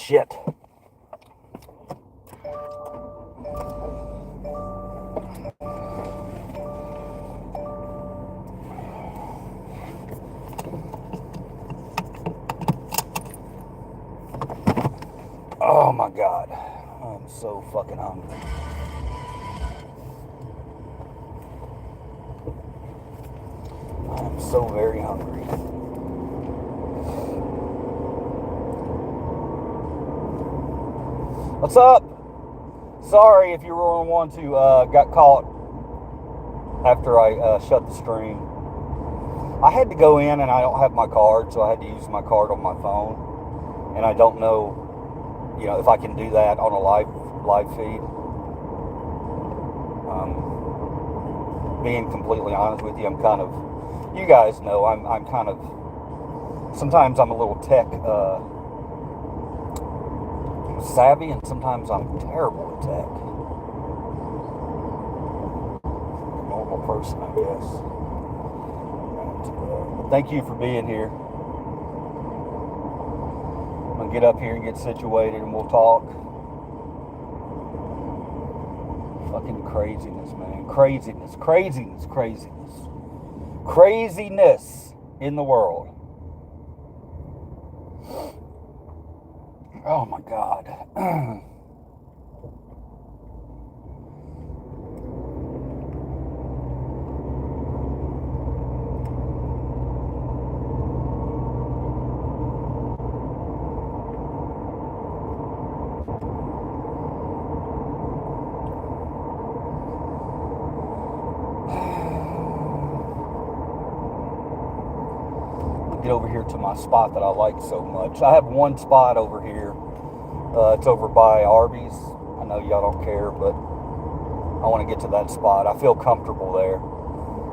shit. Oh my God. I'm so fucking hungry. I'm so very hungry. What's up? Sorry if you were one to got caught after I shut the stream. I had to go in and I don't have my card, so I had to use my card on my phone. And I don't know, if I can do that on a live feed. Being completely honest with you, I'm kind of, you guys know, I'm kind of, sometimes I'm a little tech savvy, and sometimes I'm terrible at tech. A normal person, I guess. But thank you for being here. I'm gonna get up here and get situated, and we'll talk. Fucking craziness, man. Craziness in the world. Oh my God. Get over here to my spot that I like so much. I have one spot over here. It's over by Arby's. I know y'all don't care, but I want to get to that spot. I feel comfortable there.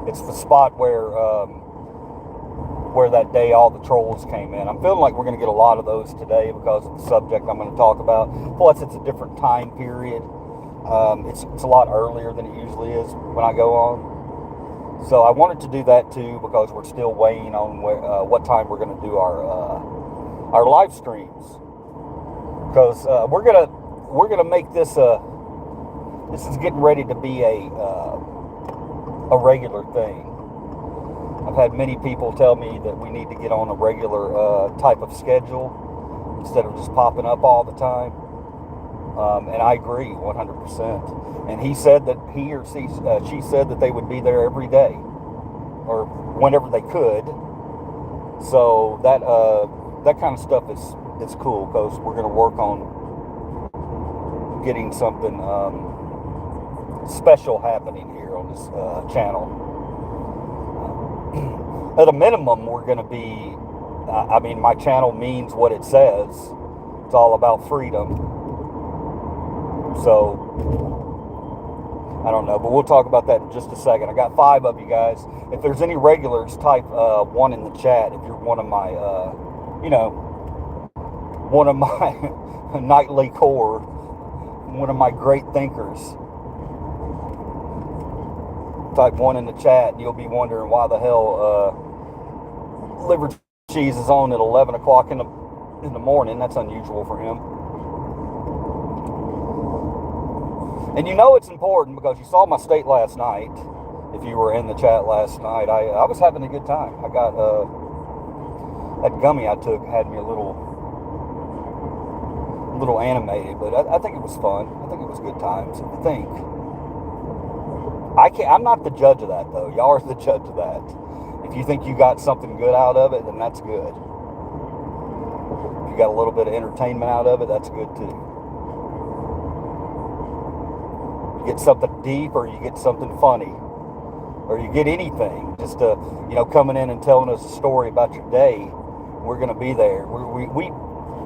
It's the spot where that day all the trolls came in. I'm feeling like we're going to get a lot of those today because of the subject I'm going to talk about. Plus, it's a different time period. It's a lot earlier than it usually is when I go on. So I wanted to do that too because we're still weighing on what time we're going to do our live streams. Because we're gonna make this this is getting ready to be a regular thing. I've had many people tell me that we need to get on a regular type of schedule instead of just popping up all the time. And I agree 100%. And he said that she said that they would be there every day or whenever they could. So that kind of stuff is cool because we're going to work on getting something special happening here on this channel. At a minimum, we're going to be, my channel means what it says. It's all about freedom. So, I don't know, but we'll talk about that in just a second. I got 5 of you guys. If there's any regulars, type 1 in the chat if you're one of my, one of my nightly core, one of my great thinkers. Type 1 in the chat and you'll be wondering why the hell liver cheese is on at 11 o'clock in the morning. That's unusual for him. And it's important because you saw my state last night. If you were in the chat last night, I was having a good time. I got that gummy I took had me a little animated, but I think it was fun. I think it was good times. I'm not the judge of that though. Y'all are the judge of that. If you think you got something good out of it, then that's good. If you got a little bit of entertainment out of it, that's good too. You get something deep or you get something funny or you get anything, just coming in and telling us a story about your day, we're going to be there.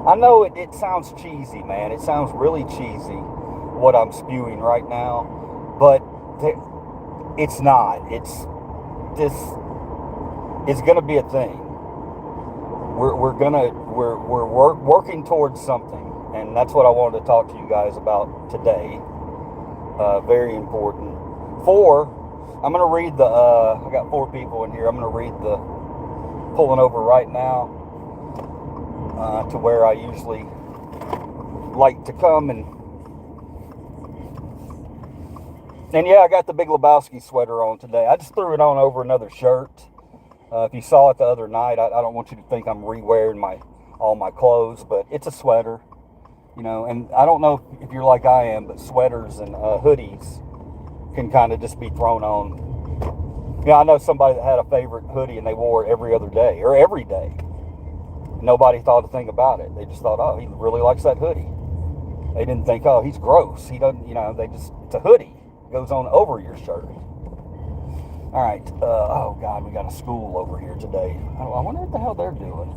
I know it sounds cheesy, man. It sounds really cheesy what I'm spewing right now, but it's not. It's going to be a thing. We're working towards something, and that's what I wanted to talk to you guys about today. Very important. 4, I'm going to read I got 4 people in here. I'm going to read pulling over right now to where I usually like to come and yeah, I got the Big Lebowski sweater on today. I just threw it on over another shirt. If you saw it the other night, I don't want you to think I'm re-wearing all my clothes, but it's a sweater, you know. And I don't know if you're like I am, but sweaters and hoodies can kind of just be thrown on. Yeah, I know somebody that had a favorite hoodie and they wore it every other day or every day. Nobody thought a thing about it. They just thought, oh, he really likes that hoodie. They didn't think, oh, he's gross. He doesn't, you know, it's a hoodie. It goes on over your shirt. All right. Oh, God, we got a school over here today. I wonder what the hell they're doing.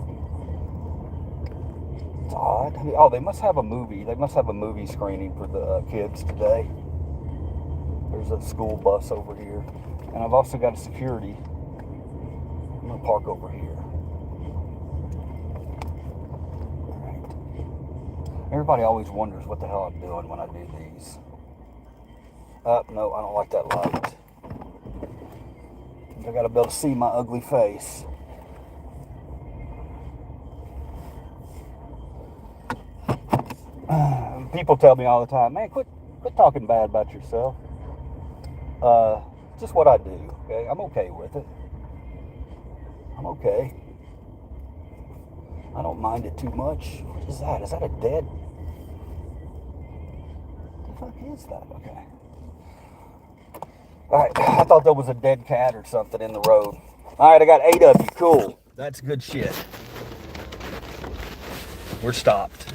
It's odd. Oh, they must have a movie. They must have a movie screening for the kids today. There's a school bus over here. And I've also got a security. I'm going to park over here. All right. Everybody always wonders what the hell I'm doing when I do these. No, I don't like that light. I gotta be able to see my ugly face. People tell me all the time, man, quit talking bad about yourself. Just what I do, okay? I'm okay with it. I'm okay. I don't mind it too much. What is that? Is that a dead? What the fuck is that? Okay. Alright, I thought there was a dead cat or something in the road. Alright, I got 8 of you. Cool. That's good shit. We're stopped.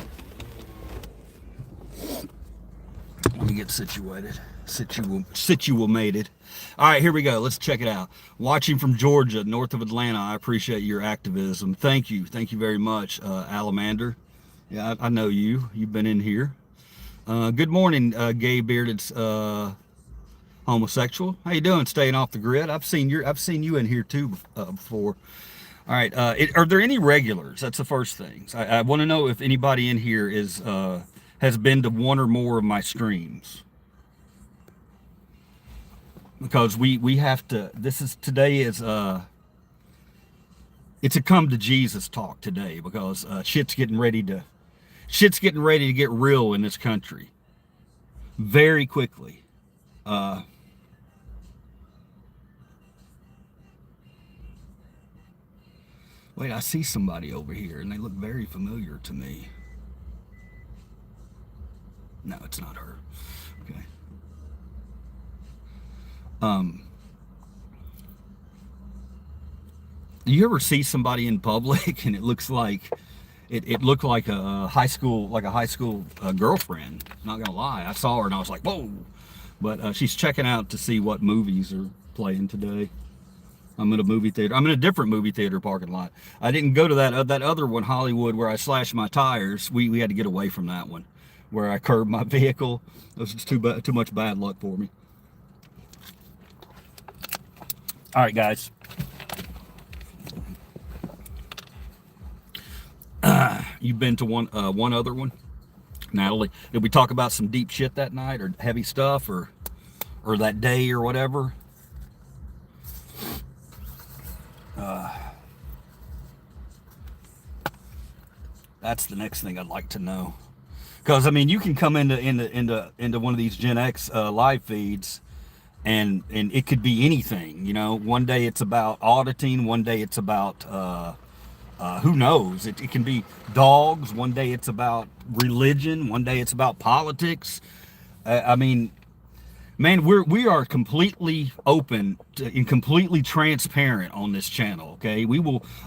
Let me get situated. Situated. Alright, here we go. Let's check it out. Watching from Georgia, north of Atlanta. I appreciate your activism. Thank you. Thank you very much, Alamander. Yeah, I know you. You've been in here. Good morning, gay bearded homosexual. How you doing? Staying off the grid. I've seen you in here too before. All right. Are there any regulars? That's the first thing. I want to know if anybody in here has been to one or more of my streams, because we have to. Today is it's a come to Jesus talk today, because shit's getting ready to get real in this country very quickly. Wait, I see somebody over here, and they look very familiar to me. No, it's not her. Okay. Do you ever see somebody in public and it looks like it looked like a high school girlfriend? Not gonna lie, I saw her and I was like, whoa. But she's checking out to see what movies are playing today. I'm in a movie theater. I'm in a different movie theater parking lot. I didn't go to that other one, Hollywood, where I slashed my tires. We had to get away from that one, where I curbed my vehicle. It was just too much bad luck for me. All right, guys. You've been to one other one, Natalie? Did we talk about some deep shit that night, or heavy stuff, or that day, or whatever? That's the next thing I'd like to know, because I mean, you can come into one of these Gen X live feeds, and it could be anything. You know, one day it's about auditing, one day it's about who knows? It can be dogs. One day it's about religion. One day it's about politics. I mean, man, we are completely open and completely transparent on this channel. Okay,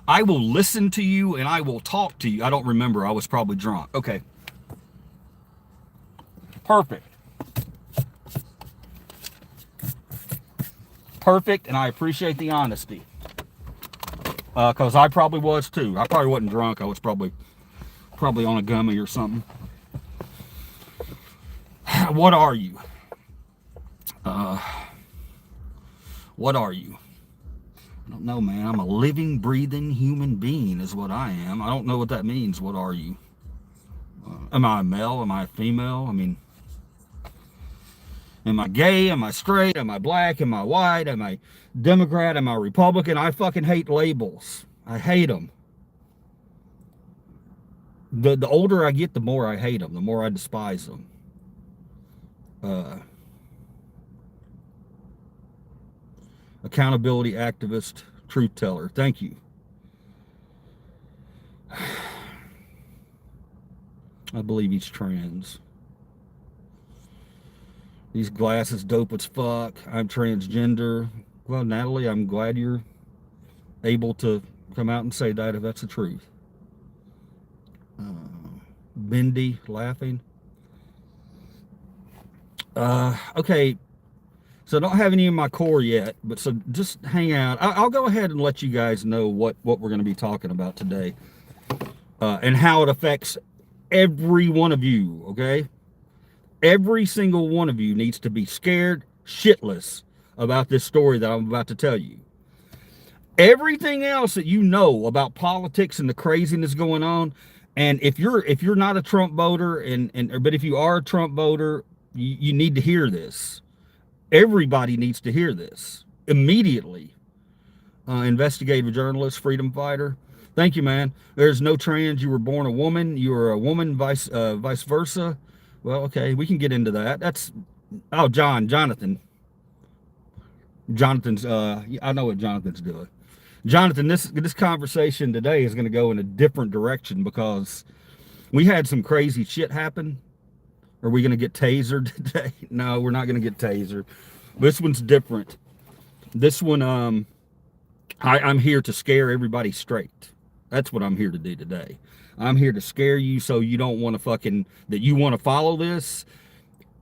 I will listen to you and I will talk to you. I don't remember. I was probably drunk. Okay, perfect, and I appreciate the honesty. Because I probably was too. I probably wasn't drunk. I was probably on a gummy or something. What are you? What are you? I don't know, man. I'm a living, breathing human being is what I am. I don't know what that means. What are you? Am I a male? Am I a female? I mean, am I gay? Am I straight? Am I black? Am I white? Am I Democrat? Am I Republican? I fucking hate labels. I hate them. The older I get, the more I hate them, the more I despise them. Uh, Accountability activist, truth teller. Thank you. I believe he's trans. These glasses dope as fuck. I'm transgender. Well, Natalie, I'm glad you're able to come out and say that if that's the truth. Bendy laughing. Okay, so I don't have any in my core yet, but so just hang out. I'll go ahead and let you guys know what we're going to be talking about today, and how it affects every one of you, okay? Every single one of you needs to be scared shitless about this story that I'm about to tell you. Everything else that you know about politics and the craziness going on, and if you're not a Trump voter, but if you are a Trump voter, you need to hear this. Everybody needs to hear this immediately. Investigative journalist, freedom fighter. Thank you, man. There's no trans. You were born a woman. You are a woman, vice versa. Well, okay, we can get into that. That's Jonathan's. I know what Jonathan's doing. Jonathan, this conversation today is going to go in a different direction because we had some crazy shit happen. Are we going to get tasered today? No, we're not going to get tasered. This one's different. This one, I'm here to scare everybody straight. That's what I'm here to do today. I'm here to scare you so you don't want to that you want to follow this.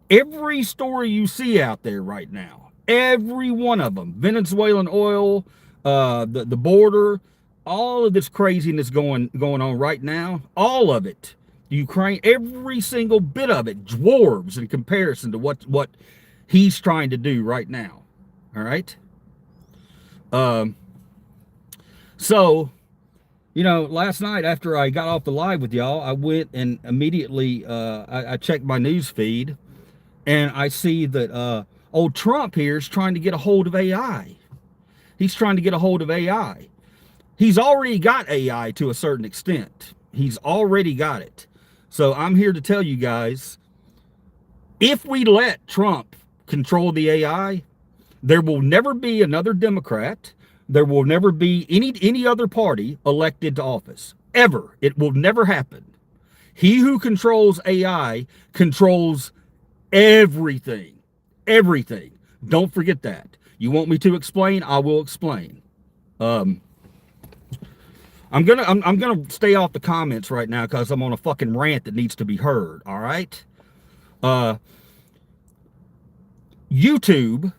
Every story you see out there right now, every one of them, Venezuelan oil, the border, all of this craziness going on right now, all of it, Ukraine, every single bit of it dwarves in comparison to what he's trying to do right now. All right. So, last night after I got off the live with y'all, I went and immediately I checked my news feed, and I see that old Trump here is trying to get a hold of AI. He's trying to get a hold of AI. He's already got AI to a certain extent. He's already got it. So I'm here to tell you guys, if we let Trump control the AI, there will never be another Democrat. There will never be any other party elected to office. Ever. It will never happen. He who controls AI controls everything. Everything. Don't forget that. You want me to explain? I will explain. I'm gonna stay off the comments right now because I'm on a fucking rant that needs to be heard. All right. YouTube.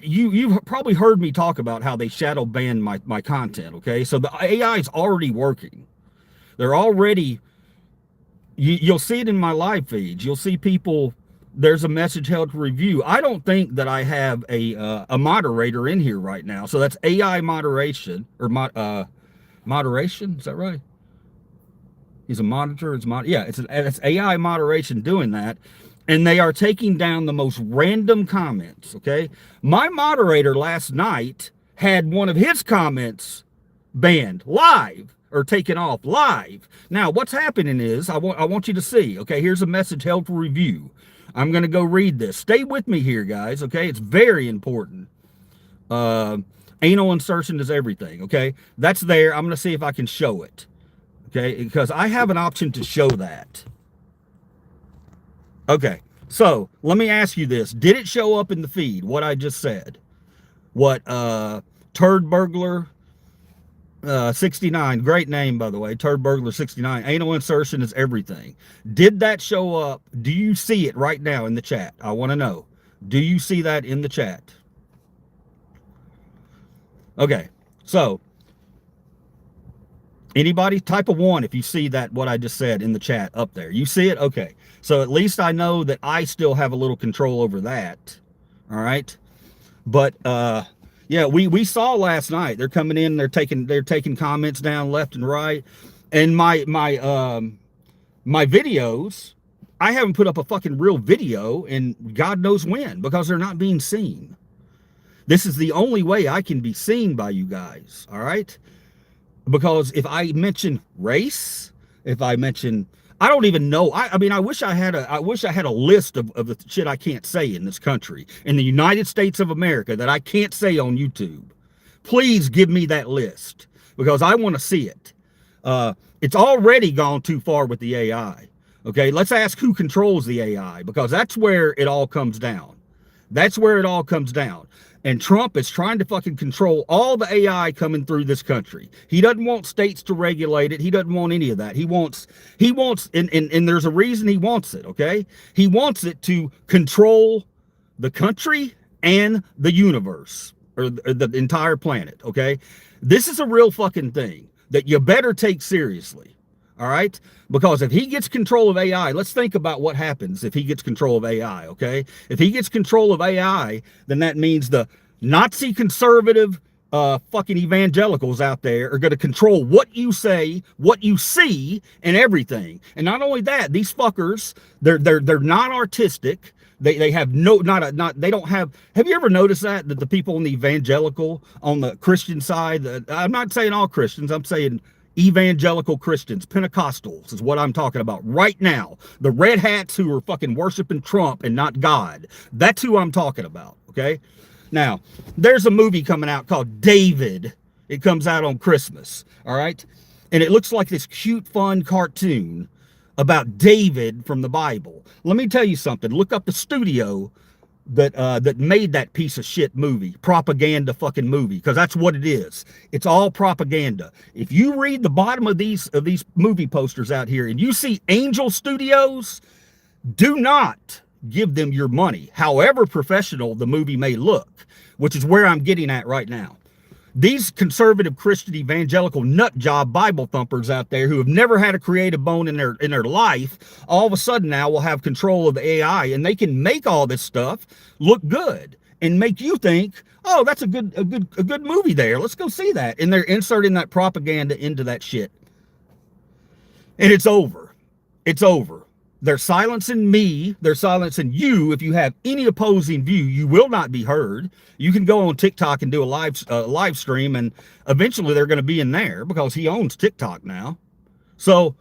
You've probably heard me talk about how they shadow ban my content. Okay, so the AI is already working. They're already. You'll see it in my live feeds. You'll see people. There's a message held to review. I don't think that I have a moderator in here right now. So that's AI moderation or moderation. Is that right? He's a monitor. It's AI moderation doing that. And they are taking down the most random comments. Okay. My moderator last night had one of his comments banned live or taken off live. Now what's happening is I want you to see. Okay. Here's a message held for review. I'm going to go read this. Stay with me here, guys, okay? It's very important. Anal insertion is everything, okay? That's there. I'm going to see if I can show it, okay? Because I have an option to show that. Okay, so let me ask you this. Did it show up in the feed, what I just said? What, Turd Burglar 69, great name, by the way, Turd Burglar 69, anal insertion is everything. Did that show up? Do you see it right now in the chat? I want to know. Do you see that in the chat? Okay, so anybody type a 1 if you see that, what I just said in the chat up there. You see it? Okay, so at least I know that I still have a little control over that. All right, but yeah, we saw last night. They're coming in. They're taking comments down left and right. And my videos, I haven't put up a fucking real video in God knows when because they're not being seen. This is the only way I can be seen by you guys. All right. because if I mention race, if I mention, I don't even know. I mean, I wish I had a list of the shit I can't say in this country, in the United States of America, that I can't say on YouTube. Please give me that list because I want to see it. It's already gone too far with the AI. Okay, let's ask who controls the AI, because that's where it all comes down. That's where it all comes down. And Trump is trying to fucking control all the AI coming through this country. He doesn't want states to regulate it. He doesn't want any of that. He wants, and there's a reason he wants it, okay? He wants it to control the country and the universe, or the entire planet, okay? This is a real fucking thing that you better take seriously. All right, because if he gets control of AI, let's think about what happens if he gets control of AI. Okay, if he gets control of AI, then that means the Nazi conservative fucking evangelicals out there are going to control what you say, what you see, and everything. And not only that, these fuckers, they're not artistic. They have they don't have you ever noticed that the people on the evangelical, on the Christian side, I'm not saying all Christians, I'm saying evangelical Christians, Pentecostals is what I'm talking about right now. The red hats who are fucking worshiping Trump and not God. That's who I'm talking about, okay? Now, there's a movie coming out called David. It comes out on Christmas, all right? And it looks like this cute, fun cartoon about David from the Bible. Let me tell you something. Look up the studio that made that piece of shit movie, propaganda fucking movie, because that's what it is. It's all propaganda. If you read the bottom of these movie posters out here and you see Angel Studios, do not give them your money, however professional the movie may look, which is where I'm getting at right now. These conservative Christian evangelical nut job Bible thumpers out there who have never had a creative bone in their life, all of a sudden now will have control of the AI, and they can make all this stuff look good and make you think, oh, that's a good movie there. Let's go see that. And they're inserting that propaganda into that shit. And it's over. It's over. They're silencing me. They're silencing you. If you have any opposing view, you will not be heard. You can go on TikTok and do a live stream, and eventually they're going to be in there because he owns TikTok now. So,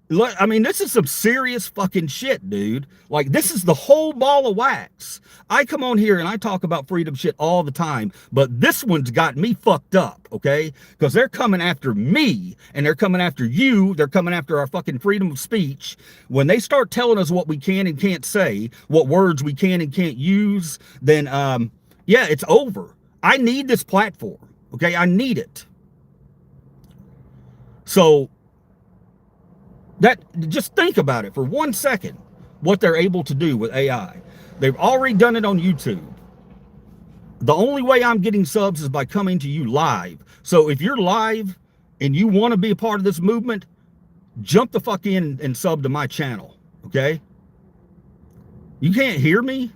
I mean, this is some serious fucking shit, dude. Like, this is the whole ball of wax. I come on here and I talk about freedom shit all the time, but this one's got me fucked up, okay? Because they're coming after me, and they're coming after you. They're coming after our fucking freedom of speech. When they start telling us what we can and can't say, what words we can and can't use, then, yeah, it's over. I need this platform, okay? I need it. So, just think about it for 1 second, what they're able to do with AI. They've already done it on YouTube. The only way I'm getting subs is by coming to you live. So if you're live and you want to be a part of this movement, jump the fuck in and sub to my channel, okay? You can't hear me?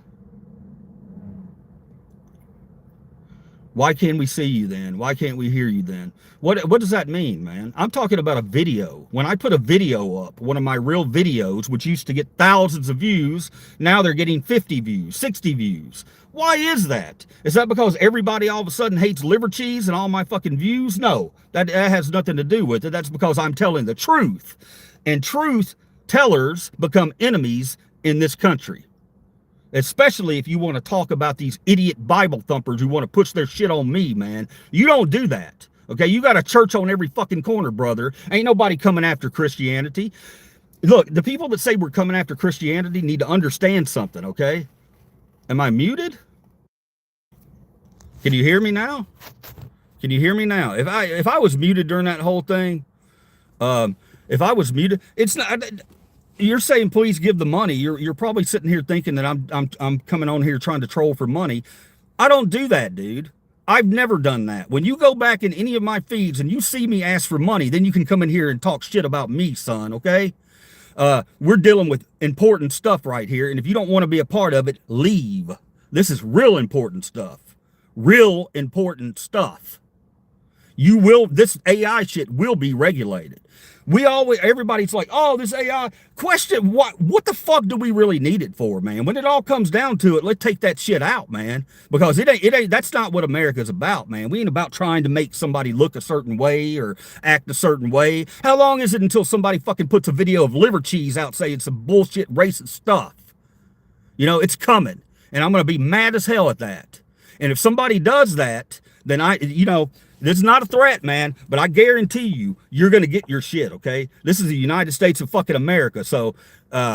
Why can't we see you then? Why can't we hear you then? What does that mean, man? I'm talking about a video. When I put a video up, one of my real videos, which used to get thousands of views, now they're getting 50 views, 60 views. Why is that? Is that because everybody all of a sudden hates liver cheese and all my fucking views? No, that has nothing to do with it. That's because I'm telling the truth. And truth tellers become enemies in this country. Especially if you want to talk about these idiot Bible thumpers who want to push their shit on me, man. You don't do that, okay? You got a church on every fucking corner, brother. Ain't nobody coming after Christianity. Look, the people that say we're coming after Christianity need to understand something, okay? Am I muted? Can you hear me now? Can you hear me now? If I was muted during that whole thing, if I was muted, it's not... You're saying please give the money. You're probably sitting here thinking that I'm coming on here trying to troll for money. I don't do that, dude. I've never done that. When you go back in any of my feeds and you see me ask for money, then you can come in here and talk shit about me, son, okay? We're dealing with important stuff right here, and if you don't want to be a part of it, leave. This is real important stuff. Real important stuff. This AI shit will be regulated. Everybody's like, oh, this AI question. What the fuck do we really need it for, man? When it all comes down to it, let's take that shit out, man, because it ain't, that's not what America's about, man. We ain't about trying to make somebody look a certain way or act a certain way. How long is it until somebody fucking puts a video of liver cheese out saying some bullshit racist stuff? You know, it's coming, and I'm going to be mad as hell at that. And if somebody does that, then this is not a threat, man, but I guarantee you're going to get your shit, okay? This is the United States of fucking America, so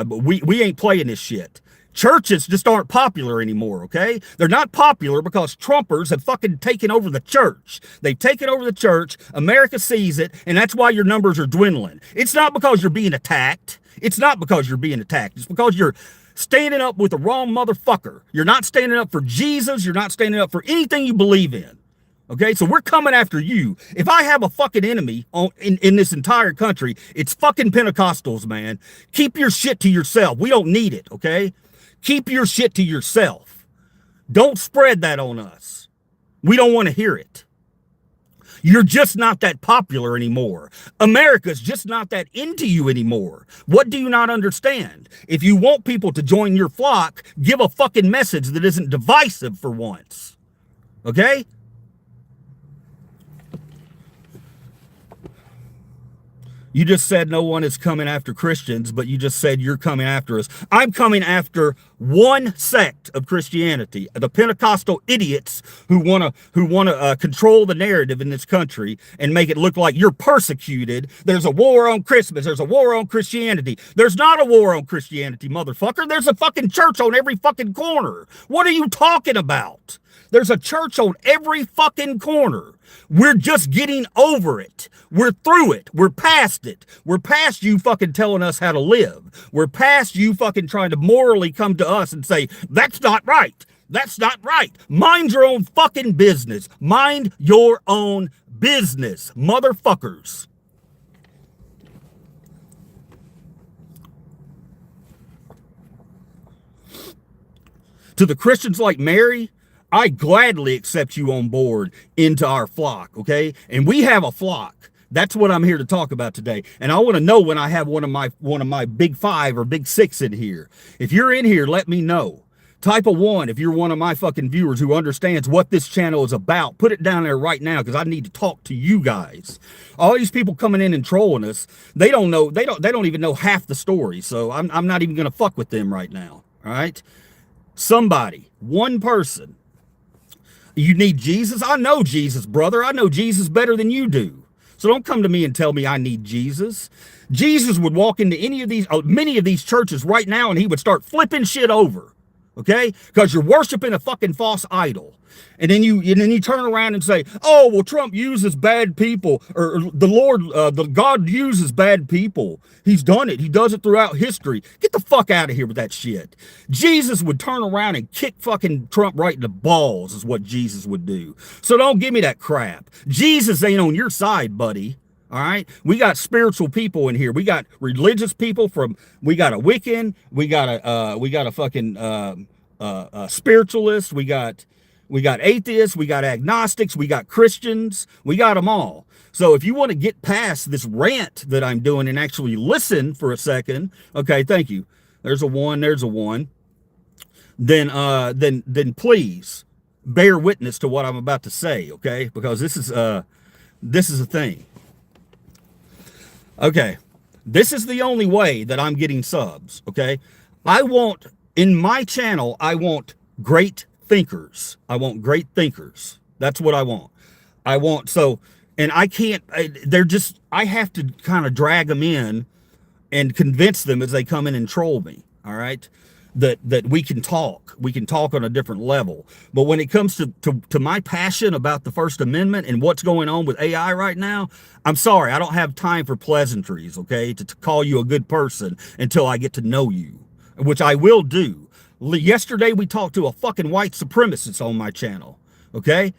we ain't playing this shit. Churches just aren't popular anymore, okay? They're not popular because Trumpers have fucking taken over the church. They've taken over the church. America sees it, and that's why your numbers are dwindling. It's not because you're being attacked. It's not because you're being attacked. It's because you're standing up with the wrong motherfucker. You're not standing up for Jesus. You're not standing up for anything you believe in. Okay, so we're coming after you. If I have a fucking enemy in this entire country, it's fucking Pentecostals, man. Keep your shit to yourself. We don't need it, okay? Keep your shit to yourself. Don't spread that on us. We don't want to hear it. You're just not that popular anymore. America's just not that into you anymore. What do you not understand? If you want people to join your flock, give a fucking message that isn't divisive for once. Okay? You just said no one is coming after Christians, but you just said you're coming after us. I'm coming after one sect of Christianity, the Pentecostal idiots who want to control the narrative in this country and make it look like you're persecuted. There's a war on Christmas. There's a war on Christianity. There's not a war on Christianity, motherfucker. There's a fucking church on every fucking corner. What are you talking about? There's a church on every fucking corner. We're just getting over it. We're through it. We're past it. We're past you fucking telling us how to live. We're past you fucking trying to morally come to us and say, that's not right. That's not right. Mind your own fucking business. Mind your own business, motherfuckers. To the Christians like Mary, I gladly accept you on board into our flock, okay? And we have a flock. That's what I'm here to talk about today. And I want to know when I have one of my big five or big six in here. If you're in here, let me know. Type a 1 if you're one of my fucking viewers who understands what this channel is about. Put it down there right now because I need to talk to you guys. All these people coming in and trolling us, they don't know, they don't even know half the story. So I'm not even going to fuck with them right now. All right? Somebody, one person. You need Jesus? I know Jesus, brother. I know Jesus better than you do. So don't come to me and tell me I need Jesus. Jesus would walk into many of these churches right now and he would start flipping shit over. Okay? Because you're worshiping a fucking false idol. And then you turn around and say, oh, well, Trump uses bad people, or the God uses bad people. He's done it. He does it throughout history. Get the fuck out of here with that shit. Jesus would turn around and kick fucking Trump right in the balls is what Jesus would do. So don't give me that crap. Jesus ain't on your side, buddy. All right, we got spiritual people in here. We got religious people we got a Wiccan, we got a fucking spiritualist, we got atheists, we got agnostics, we got Christians, we got them all. So if you want to get past this rant that I'm doing and actually listen for a second, okay, thank you. There's a 1, there's a 1. Then please bear witness to what I'm about to say, okay? Because this is a thing. Okay, this is the only way that I'm getting subs, okay? In my channel, I want great thinkers. I want great thinkers. That's what I want. And I can't, I have to kind of drag them in and convince them as they come in and troll me, all right? That we can talk on a different level. But when it comes to my passion about the First Amendment and what's going on with AI right now, I'm sorry, I don't have time for pleasantries, okay, to call you a good person until I get to know you, which I will do. Yesterday, we talked to a fucking white supremacist on my channel, okay?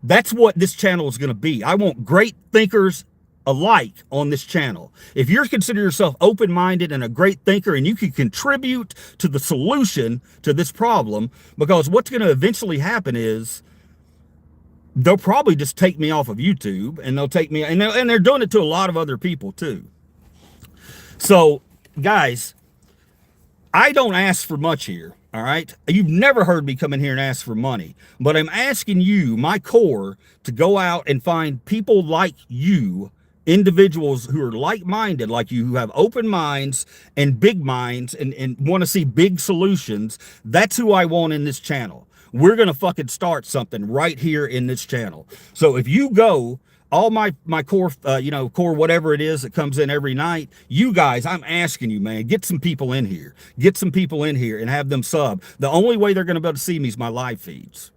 That's what this channel is going to be. I want great thinkers alike on this channel. If you consider yourself open-minded and a great thinker and you can contribute to the solution to this problem, because what's going to eventually happen is they'll probably just take me off of YouTube, and they'll take me, and they're doing it to a lot of other people too. So, guys, I don't ask for much here. All right. You've never heard me come in here and ask for money, but I'm asking you, my core, to go out and find people like you, individuals who are like-minded like you, who have open minds and big minds and want to see big solutions. That's who I want in this channel. We're going to fucking start something right here in this channel. So if you go, all my core, core, whatever it is that comes in every night, you guys, I'm asking you, man, get some people in here. Get some people in here and have them sub. The only way they're going to be able to see me is my live feeds.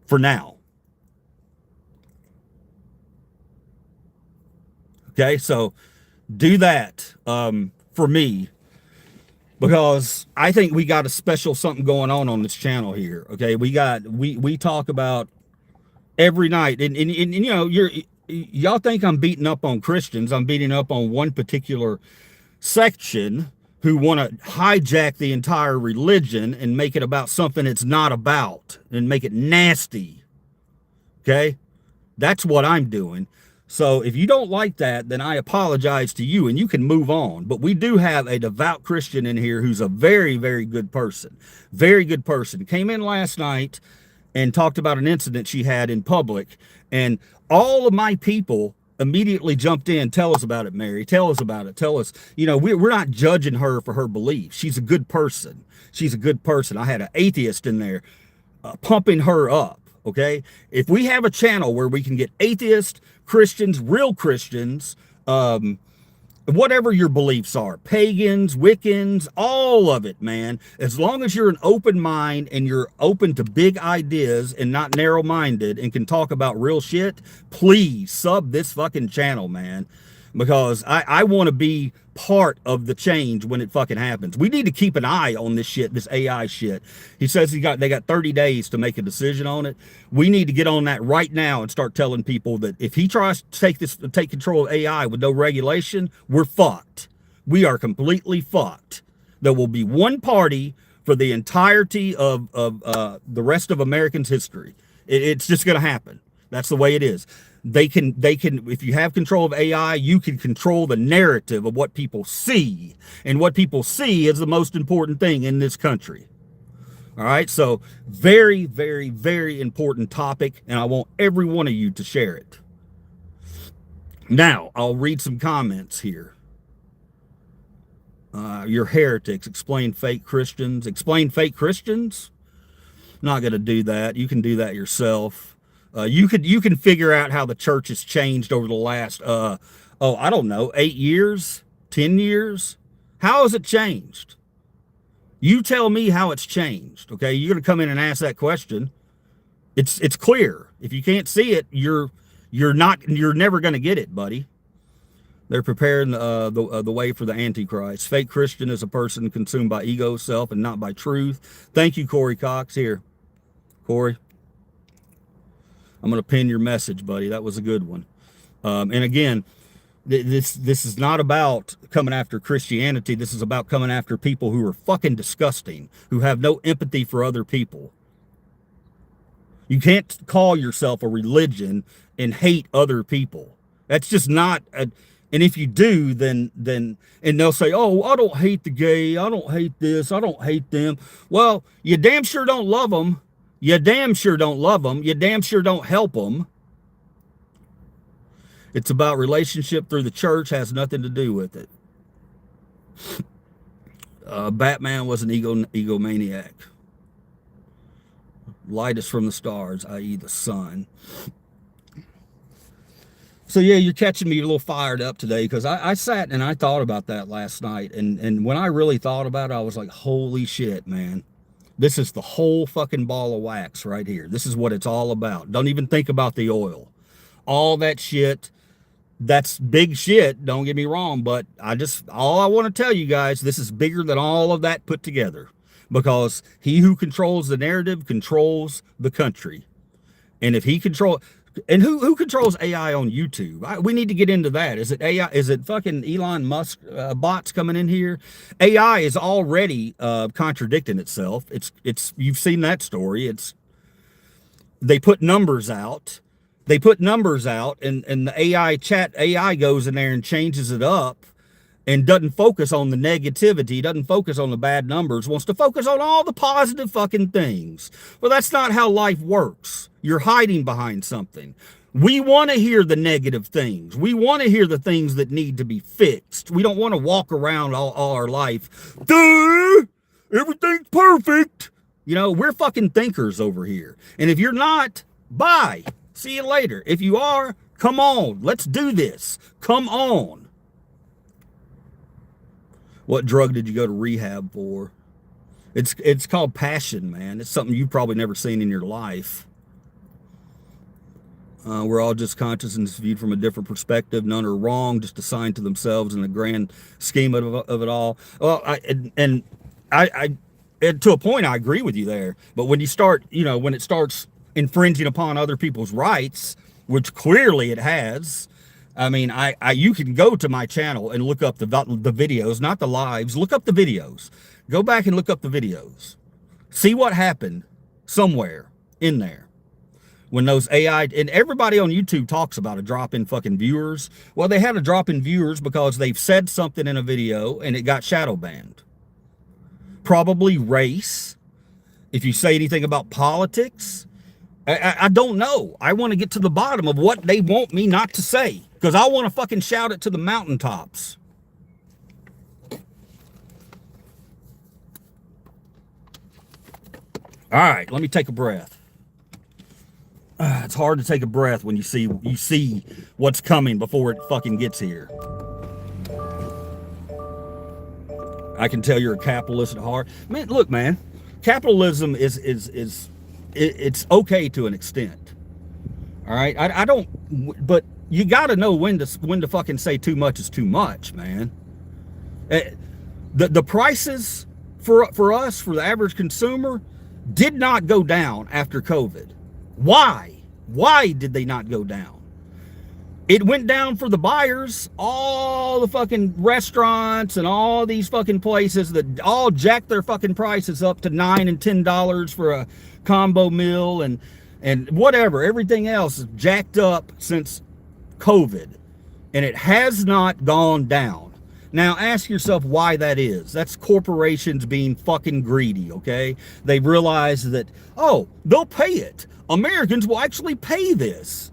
For now. Okay, so do that for me, because I think we got a special something going on this channel here. Okay, we talk about every night, and you know, y'all think I'm beating up on Christians. I'm beating up on one particular section who want to hijack the entire religion and make it about something it's not about, and make it nasty. Okay, that's what I'm doing. So if you don't like that, then I apologize to you, and you can move on. But we do have a devout Christian in here who's a very, very good person. Very good person. Came in last night and talked about an incident she had in public, and all of my people immediately jumped in. Tell us about it, Mary. Tell us about it. Tell us. You know, we're not judging her for her beliefs. She's a good person. She's a good person. I had an atheist in there pumping her up. Okay, if we have a channel where we can get atheists, Christians, real Christians, whatever your beliefs are, pagans, Wiccans, all of it, man. As long as you're an open mind and you're open to big ideas and not narrow-minded and can talk about real shit, please sub this fucking channel, man. Because I want to be part of the change when it fucking happens. We need to keep an eye on this shit, this AI shit. He says they got 30 days to make a decision on it. We need to get on that right now and start telling people that if he tries to take control of AI with no regulation, we're fucked. We are completely fucked. There will be one party for the entirety of the rest of Americans' history. It's just going to happen. That's the way it is. They can, if you have control of AI, you can control the narrative of what people see. And what people see is the most important thing in this country. All right. So very, very, very important topic. And I want every one of you to share it. Now I'll read some comments here. You're heretics. Explain fake Christians. Explain fake Christians. Not going to do that. You can do that yourself. You can figure out how the church has changed over the last, I don't know, 8 years, 10 years. How has it changed? You tell me how it's changed. Okay. You're going to come in and ask that question. It's clear. If you can't see it, you're never going to get it, buddy. They're preparing the way for the Antichrist. Fake Christian is a person consumed by ego, self, and not by truth. Thank you, Corey Cox. Here, Corey. I'm going to pin your message, buddy. That was a good one. And again, this is not about coming after Christianity. This is about coming after people who are fucking disgusting, who have no empathy for other people. You can't call yourself a religion and hate other people. That's just not a, and if you do, then and they'll say, oh, I don't hate the gay. I don't hate this. I don't hate them. Well, you damn sure don't love them. You damn sure don't love them. You damn sure don't help them. It's about relationship through the church. Has nothing to do with it. Batman was an egomaniac. Light is from the stars, i.e. the sun. So yeah, you're catching me a little fired up today, because I sat and I thought about that last night. And when I really thought about it, I was like, holy shit, man. This is the whole fucking ball of wax right here. This is what it's all about. Don't even think about the oil. All that shit, that's big shit, don't get me wrong, but all I want to tell you guys, this is bigger than all of that put together, because he who controls the narrative controls the country. And if he and who controls AI on YouTube? We need to get into that. Is it AI? Is it fucking Elon Musk bots coming in here? AI is already contradicting itself. It's you've seen that story. they put numbers out. They put numbers out, and the AI goes in there and changes it up and doesn't focus on the negativity, doesn't focus on the bad numbers, wants to focus on all the positive fucking things. Well, that's not how life works. You're hiding behind something. We want to hear the negative things. We want to hear the things that need to be fixed. We don't want to walk around all our life, duh, everything's perfect. You know, we're fucking thinkers over here. And if you're not, bye. See you later. If you are, come on. Let's do this. Come on. What drug did you go to rehab for? It's called passion, man. It's something you've probably never seen in your life. We're all just conscious and viewed from a different perspective. None are wrong, just assigned to themselves in the grand scheme of it all. Well, to a point, I agree with you there. But when you start, when it starts infringing upon other people's rights, which clearly it has. I mean, you can go to my channel and look up the videos, not the lives. Look up the videos. Go back and look up the videos. See what happened somewhere in there when those AI, and everybody on YouTube talks about a drop in fucking viewers. Well, they had a drop in viewers because they've said something in a video and it got shadow banned. Probably race. If you say anything about politics, I don't know. I want to get to the bottom of what they want me not to say, because I want to fucking shout it to the mountaintops. All right, let me take a breath. It's hard to take a breath when you see what's coming before it fucking gets here. I can tell you're a capitalist at heart. Man, look, man, capitalism it's okay to an extent. All right, I don't, but you got to know when to fucking say too much is too much, man. The prices for us, for the average consumer, did not go down after COVID. Why? Why did they not go down? It went down for the buyers. All the fucking restaurants and all these fucking places that all jacked their fucking prices up to $9 and $10 for a combo meal and whatever. Everything else is jacked up since COVID, and it has not gone down. Now ask yourself why that is. That's corporations being fucking greedy, okay? They realize that, oh, they'll pay it. Americans will actually pay this.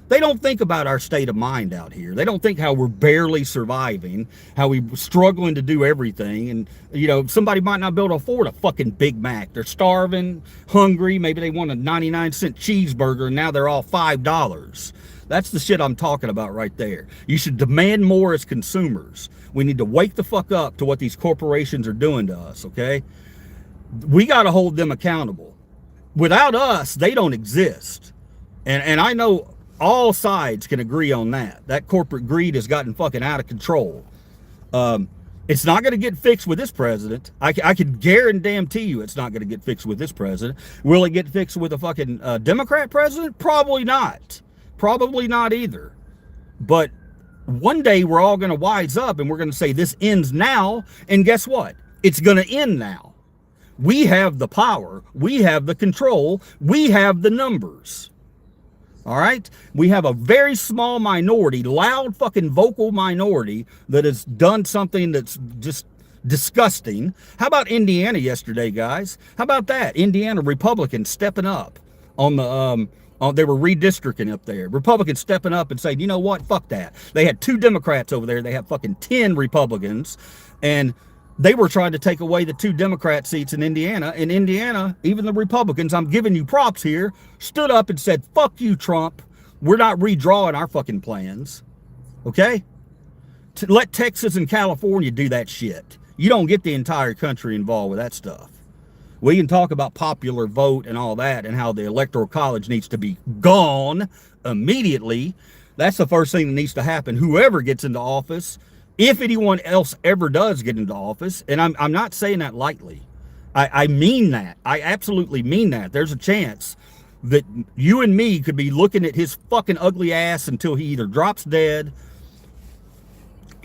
They don't think about our state of mind out here. They don't think how we're barely surviving, how we're struggling to do everything. And, somebody might not be able to afford a fucking Big Mac. They're starving, hungry. Maybe they want a 99-cent cheeseburger and now they're all $5. That's the shit I'm talking about right there. You should demand more as consumers. We need to wake the fuck up to what these corporations are doing to us, okay? We got to hold them accountable. Without us, they don't exist. And I know all sides can agree on that. That corporate greed has gotten fucking out of control. It's not going to get fixed with this president. I can guarantee you it's not going to get fixed with this president. Will it get fixed with a fucking Democrat president? Probably not. Probably not either. But one day we're all going to wise up and we're going to say this ends now. And guess what? It's going to end now. We have the power. We have the control. We have the numbers. All right? We have a very small minority, loud fucking vocal minority that has done something that's just disgusting. How about Indiana yesterday, guys? How about that? Indiana Republicans stepping up on the, they were redistricting up there. Republicans stepping up and saying, you know what? Fuck that. They had 2 Democrats over there. They have fucking 10 Republicans. And they were trying to take away the 2 Democrat seats in Indiana. In Indiana, even the Republicans, I'm giving you props here, stood up and said, fuck you, Trump. We're not redrawing our fucking plans. Okay? Let Texas and California do that shit. You don't get the entire country involved with that stuff. We can talk about popular vote and all that and how the Electoral College needs to be gone immediately. That's the first thing that needs to happen. Whoever gets into office, if anyone else ever does get into office, and I'm not saying that lightly. I mean that. I absolutely mean that. There's a chance that you and me could be looking at his fucking ugly ass until he either drops dead.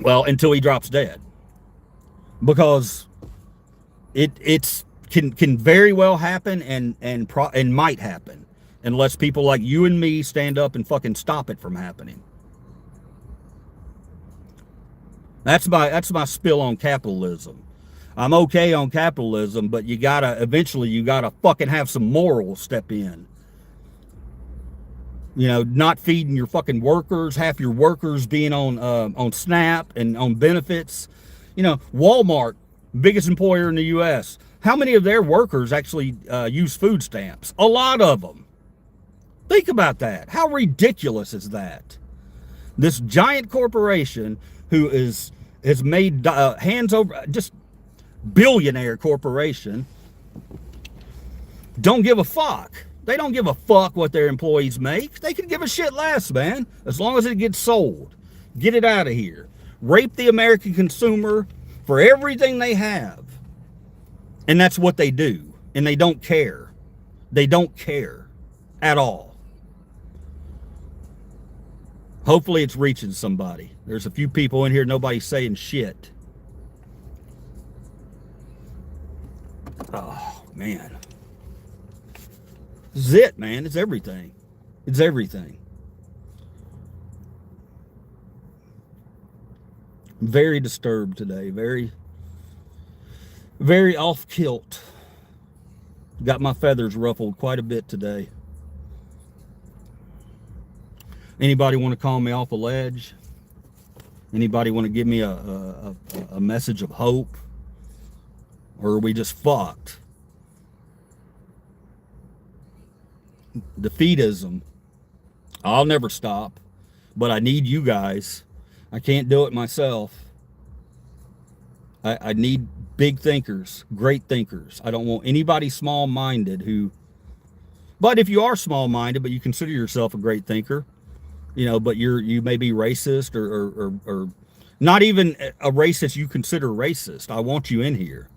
Well, until he drops dead. Because it can very well happen and might happen. unless people like you and me stand up and fucking stop it from happening. That's my spill on capitalism. I'm okay on capitalism, but you gotta fucking have some morals step in. You know, not feeding your fucking workers, half your workers being on SNAP and on benefits. You know, Walmart, biggest employer in the U.S. How many of their workers actually use food stamps? A lot of them. Think about that. How ridiculous is that? This giant corporation who has made hands over, just billionaire corporation, don't give a fuck. They don't give a fuck what their employees make. They can give a shit less, man, as long as it gets sold. Get it out of here. Rape the American consumer for everything they have. And that's what they do. And they don't care. They don't care at all. Hopefully it's reaching somebody. There's a few people in here, nobody's saying shit. Oh, man. This is it, man. It's everything. It's everything. Very disturbed today. Very, very off kilt. Got my feathers ruffled quite a bit today. Anybody want to call me off a ledge? Anybody want to give me a message of hope? Or are we just fucked? Defeatism. I'll never stop, but I need you guys. I can't do it myself. I need big thinkers, great thinkers. I don't want anybody small-minded who, but if you are small-minded, but you consider yourself a great thinker, you know, but you may be racist or not even a racist you consider racist. I want you in here.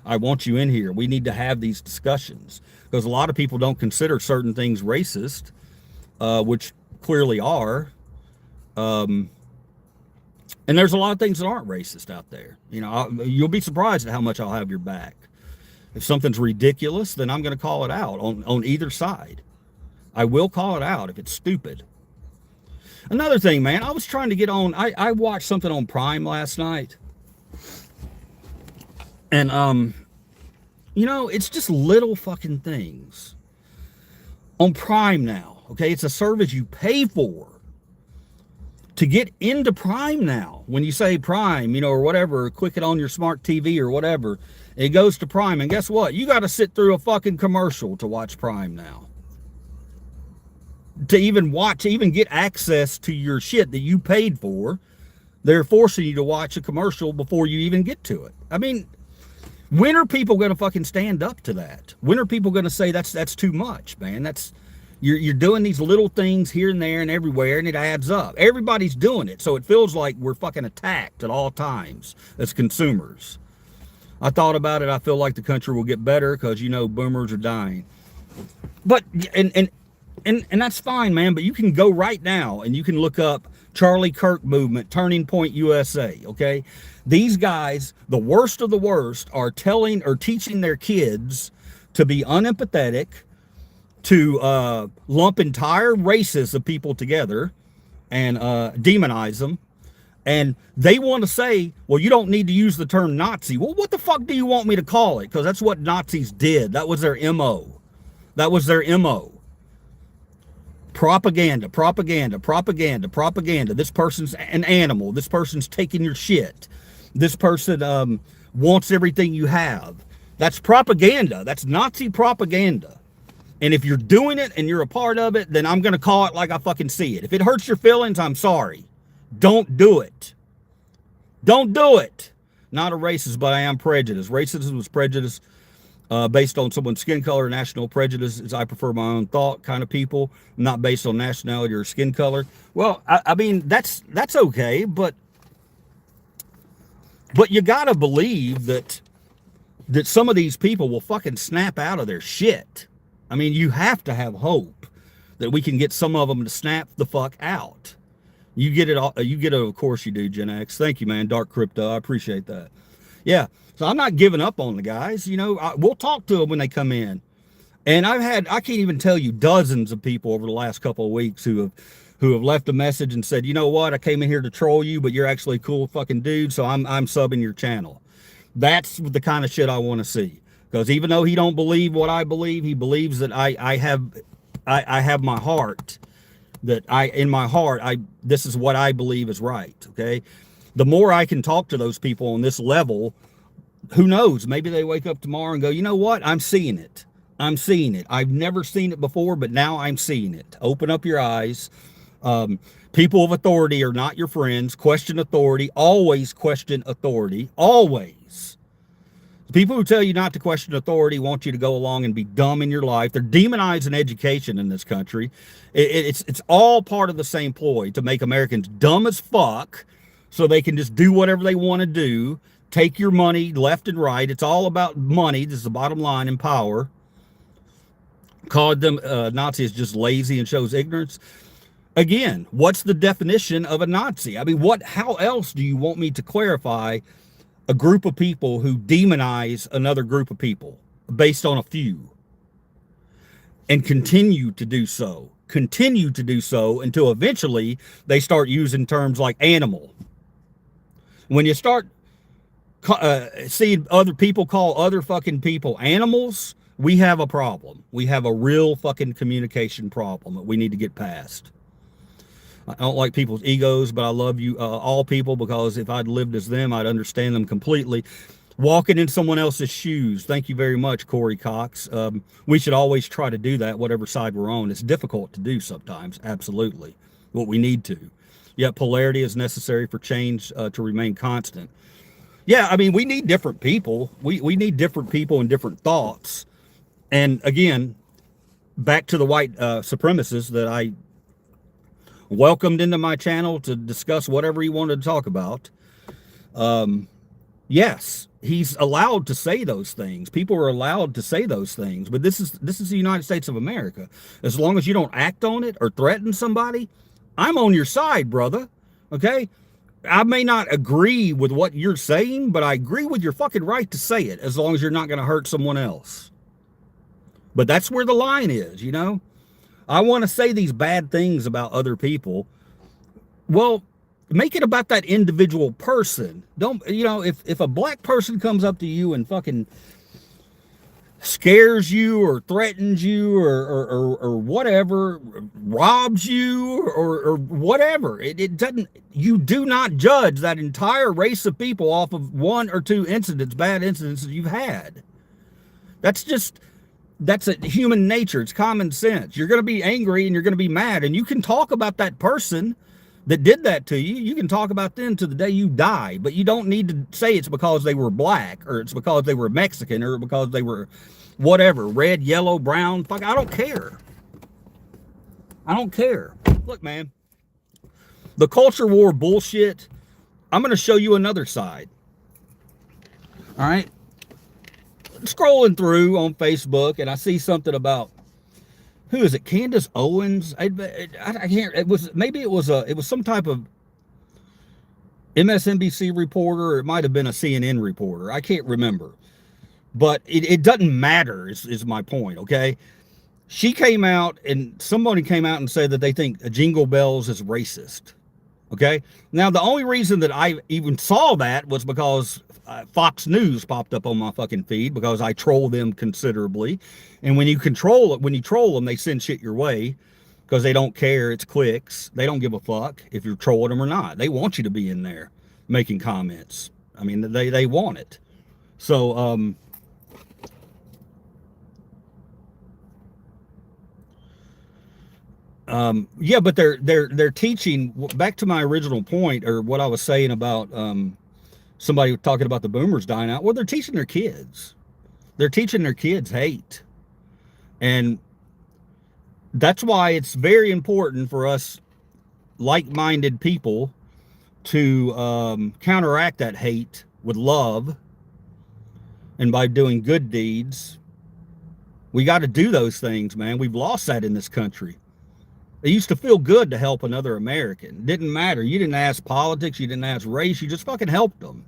I want you in here. We need to have these discussions because a lot of people don't consider certain things racist, which clearly are. And there's a lot of things that aren't racist out there. You know, you'll be surprised at how much I'll have your back. If something's ridiculous, then I'm going to call it out on either side. I will call it out if it's stupid. Another thing, man, I was trying to get on. I watched something on Prime last night. And, you know, it's just little fucking things. On Prime now, okay? It's a service you pay for to get into Prime now. When you say Prime, you know, or whatever, click it on your smart TV or whatever, it goes to Prime. And guess what? You got to sit through a fucking commercial to watch Prime now. To even get access to your shit that you paid for, they're forcing you to watch a commercial before you even get to it. I mean, when are people going to fucking stand up to that? When are people going to say that's too much, man? You're doing these little things here and there and everywhere, and it adds up. Everybody's doing it, so it feels like we're fucking attacked at all times as consumers. I thought about it. I feel like the country will get better because, you know, boomers are dying. But and that's fine, man, but you can go right now and you can look up Charlie Kirk movement, Turning Point USA, okay? These guys, the worst of the worst, are teaching their kids to be unempathetic, to lump entire races of people together and demonize them. And they want to say, well, you don't need to use the term Nazi. Well, what the fuck do you want me to call it? Because that's what Nazis did. That was their MO. That was their MO. Propaganda, propaganda, propaganda, propaganda. This person's an animal. This person's taking your shit. This person wants everything you have. That's propaganda. That's Nazi propaganda. And if you're doing it and you're a part of it, then I'm going to call it like I fucking see it. If it hurts your feelings, I'm sorry. Don't do it. Don't do it. Not a racist, but I am prejudiced. Racism was prejudice based on someone's skin color. National prejudice is I prefer my own thought kind of people, not based on nationality or skin color. Well, I mean, that's okay, but you got to believe that some of these people will fucking snap out of their shit. I mean, you have to have hope that we can get some of them to snap the fuck out. You get it, of course you do, Gen X. Thank you, man. Dark Crypto, I appreciate that. Yeah, so I'm not giving up on the guys. You know, we'll talk to them when they come in. And I can't even tell you, dozens of people over the last couple of weeks who have left a message and said, you know what, I came in here to troll you, but you're actually a cool fucking dude, so I'm subbing your channel. That's the kind of shit I want to see. Because even though he don't believe what I believe, he believes that I have my heart, that in my heart, this is what I believe is right. Okay. The more I can talk to those people on this level, who knows, maybe they wake up tomorrow and go, you know what, I'm seeing it. I'm seeing it. I've never seen it before, but now I'm seeing it. Open up your eyes. People of authority are not your friends. Question authority. Always question authority. Always. The people who tell you not to question authority want you to go along and be dumb in your life. They're demonizing education in this country. It's all part of the same ploy to make Americans dumb as fuck so they can just do whatever they want to do. Take your money left and right. It's all about money. This is the bottom line, and power. Called them Nazis just lazy and shows ignorance. Again, what's the definition of a Nazi? I mean, how else do you want me to clarify a group of people who demonize another group of people based on a few and continue to do so until eventually they start using terms like animal? When you start seeing other people call other fucking people animals, we have a problem. We have a real fucking communication problem that we need to get past. I don't like people's egos, but I love you, all people, because if I'd lived as them, I'd understand them completely. Walking in someone else's shoes. Thank you very much, Corey Cox. We should always try to do that, whatever side we're on. It's difficult to do sometimes, absolutely. What we need to. Yet polarity is necessary for change to remain constant. Yeah, I mean, we need different people. We need different people and different thoughts. And again, back to the white supremacists that I welcomed into my channel to discuss whatever he wanted to talk about. Yes, he's allowed to say those things. People are allowed to say those things, but this is the United States of America. As long as you don't act on it or threaten somebody, I'm on your side, brother. Okay? I may not agree with what you're saying, but I agree with your fucking right to say it, as long as you're not going to hurt someone else. But that's where the line is, you know? I want to say these bad things about other people. Well, make it about that individual person. Don't, you know, if a black person comes up to you and fucking scares you or threatens you or whatever, robs you or whatever, it doesn't, you do not judge that entire race of people off of one or two incidents, bad incidents that you've had. That's a human nature. It's common sense. You're going to be angry and you're going to be mad, and you can talk about that person that did that to you. You can talk about them to the day you die, but you don't need to say it's because they were black or it's because they were Mexican or because they were whatever, red, yellow, brown. Fuck, I don't care. I don't care. Look, man, the culture war bullshit, I'm going to show you another side. All right. Scrolling through on Facebook and I see something about, who is it? Candace Owens. I can't. It was some type of MSNBC reporter, or it might have been a CNN reporter. I can't remember, but it doesn't matter. Is my point. Okay, she came out and somebody came out and said that they think Jingle Bells is racist. Okay, now the only reason that I even saw that was because Fox News popped up on my fucking feed, because I troll them considerably. And when you troll them, they send shit your way because they don't care. It's clicks. They don't give a fuck if you're trolling them or not. They want you to be in there making comments. I mean, they want it. So, yeah, but they're teaching, back to my original point, or what I was saying about somebody talking about the boomers dying out. Well, they're teaching their kids. They're teaching their kids hate. And that's why it's very important for us like-minded people to counteract that hate with love and by doing good deeds. We got to do those things, man. We've lost that in this country. It used to feel good to help another American. It didn't matter. You didn't ask politics. You didn't ask race. You just fucking helped them.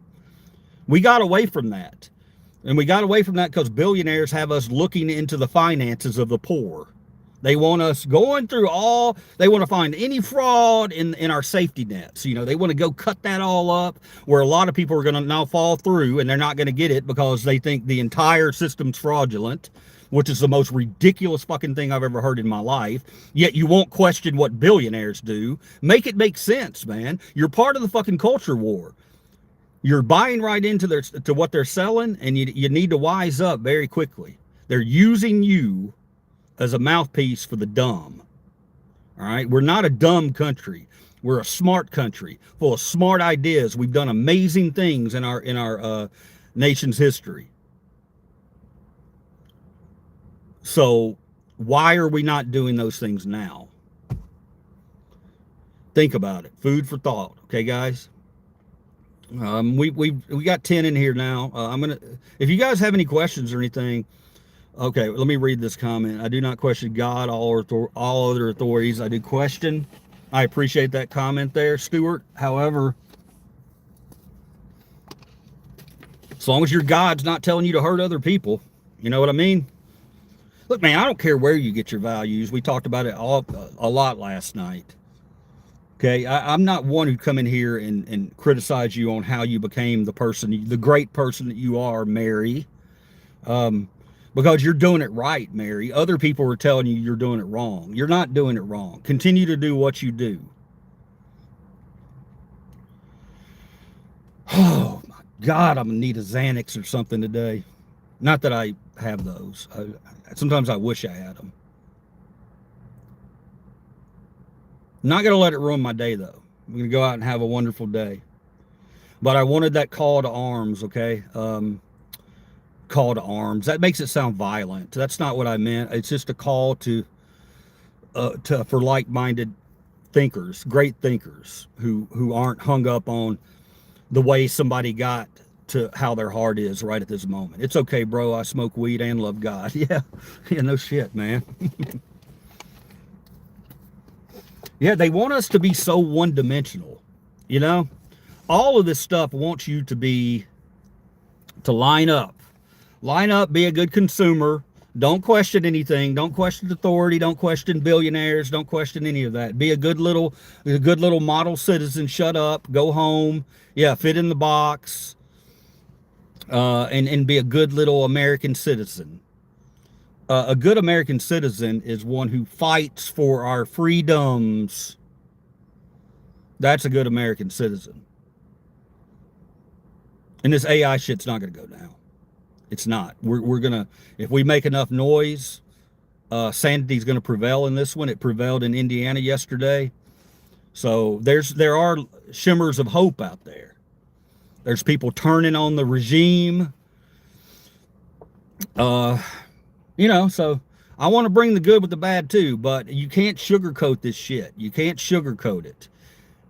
We got away from that. And we got away from that because billionaires have us looking into the finances of the poor. They want us going through all, they want to find any fraud in our safety nets. You know, they want to go cut that all up, where a lot of people are going to now fall through and they're not going to get it because they think the entire system's fraudulent, which is the most ridiculous fucking thing I've ever heard in my life. Yet you won't question what billionaires do. Make it make sense, man. You're part of the fucking culture war. You're buying right into to what they're selling, and you need to wise up very quickly. They're using you as a mouthpiece for the dumb. All right, we're not a dumb country. We're a smart country full of smart ideas. We've done amazing things in our nation's history. So why are we not doing those things now? Think about it. Food for thought. Okay, guys. We got 10 in here now. If you guys have any questions or anything, okay, let me read this comment. I do not question God, all other authorities. I do question. I appreciate that comment there, Stuart. However, as long as your God's not telling you to hurt other people, you know what I mean? Look, man, I don't care where you get your values. We talked about it a lot last night. Okay, I'm not one who'd come in here and criticize you on how you became the great person that you are, Mary. Because you're doing it right, Mary. Other people are telling you you're doing it wrong. You're not doing it wrong. Continue to do what you do. Oh, my God, I'm going to need a Xanax or something today. Not that I have those. Sometimes I wish I had them. Not going to let it ruin my day, though. I'm going to go out and have a wonderful day. But I wanted that call to arms, okay? Call to arms. That makes it sound violent. That's not what I meant. It's just a call for like-minded thinkers, great thinkers who aren't hung up on the way somebody got to how their heart is right at this moment. It's okay, bro. I smoke weed and love God. Yeah, no shit, man. Yeah, they want us to be so one-dimensional, you know? All of this stuff wants you to line up. Line up, be a good consumer. Don't question anything. Don't question authority. Don't question billionaires. Don't question any of that. Be a good little model citizen. Shut up. Go home. Yeah, fit in the box. And be a good little American citizen. A good American citizen is one who fights for our freedoms. That's a good American citizen. And this AI shit's not going to go down. It's not. We're going to, if we make enough noise, sanity's going to prevail in this one. It prevailed in Indiana yesterday. So there are shimmers of hope out there. There's people turning on the regime. You know, so I want to bring the good with the bad too, but you can't sugarcoat this shit. You can't sugarcoat it.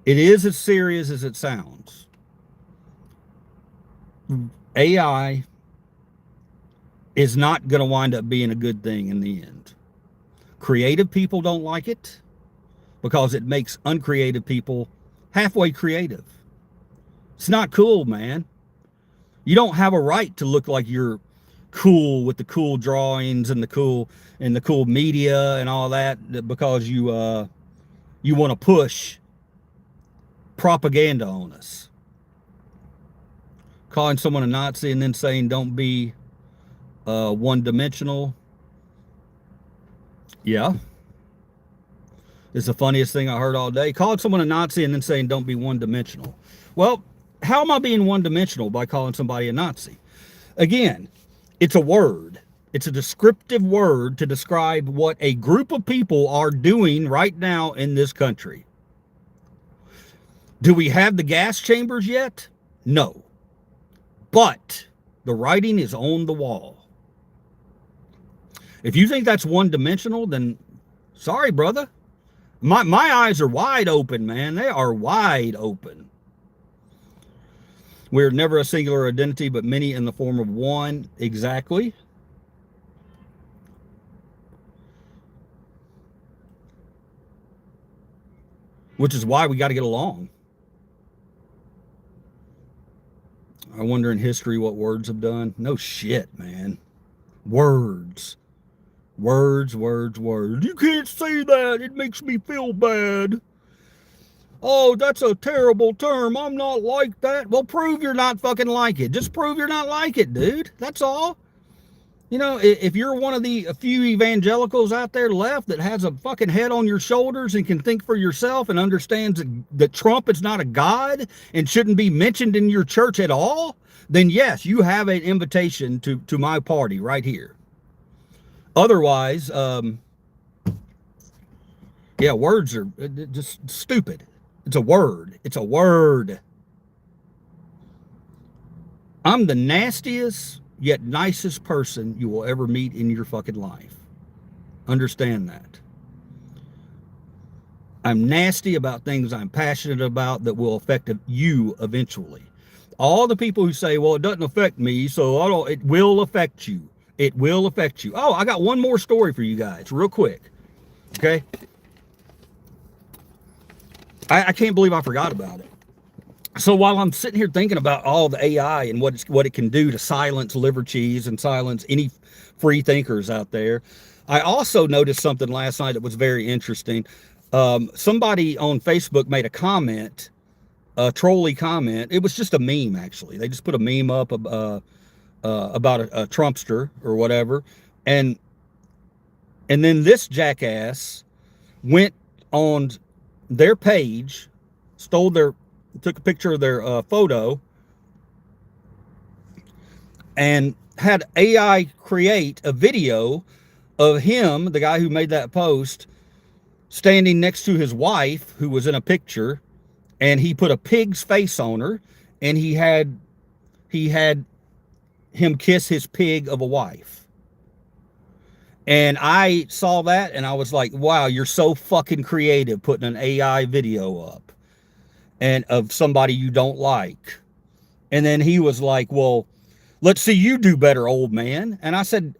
It is as serious as it sounds. AI is not going to wind up being a good thing in the end. Creative people don't like it because it makes uncreative people halfway creative. It's not cool, man. You don't have a right to look like you're cool with the cool drawings and the cool media and all that because you want to push propaganda on us. Calling someone a Nazi and then saying don't be one-dimensional. Yeah. It's the funniest thing I heard all day. Calling someone a Nazi and then saying don't be one-dimensional. Well, how am I being one-dimensional by calling somebody a Nazi? Again, it's a word. It's a descriptive word to describe what a group of people are doing right now in this country. Do we have the gas chambers yet? No. But the writing is on the wall. If you think that's one-dimensional, then sorry, brother. My eyes are wide open, man. They are wide open. We're never a singular identity, but many in the form of one. Exactly. Which is why we got to get along. I wonder in history what words have done. No shit, man. Words. Words, words, words. You can't say that. It makes me feel bad. Oh, that's a terrible term. I'm not like that. Well, prove you're not fucking like it. Just prove you're not like it, dude. That's all. You know, if you're one of the few evangelicals out there left that has a fucking head on your shoulders and can think for yourself and understands that Trump is not a god and shouldn't be mentioned in your church at all, then yes, you have an invitation to my party right here. Otherwise, yeah, words are just stupid. It's a word. It's a word. I'm the nastiest yet nicest person you will ever meet in your fucking life. Understand that. I'm nasty about things I'm passionate about that will affect you eventually. All the people who say, well, it doesn't affect me, so I don't, it will affect you. It will affect you. Oh, I got one more story for you guys real quick. Okay. I can't believe I forgot about it. So while I'm sitting here thinking about all the AI and what it can do to silence liver cheese and silence any free thinkers out there, I also noticed something last night that was very interesting. Somebody on Facebook made a comment, a trolly comment. It was just a meme, actually. They just put a meme up about a Trumpster or whatever, and then this jackass went on their page, took a picture of their photo, and had AI create a video of him, the guy who made that post, standing next to his wife who was in a picture, and he put a pig's face on her, and he had him kiss his pig of a wife. And I saw that and I was like, wow, you're so fucking creative putting an AI video up and of somebody you don't like. And then he was like, well, let's see you do better, old man. And I said,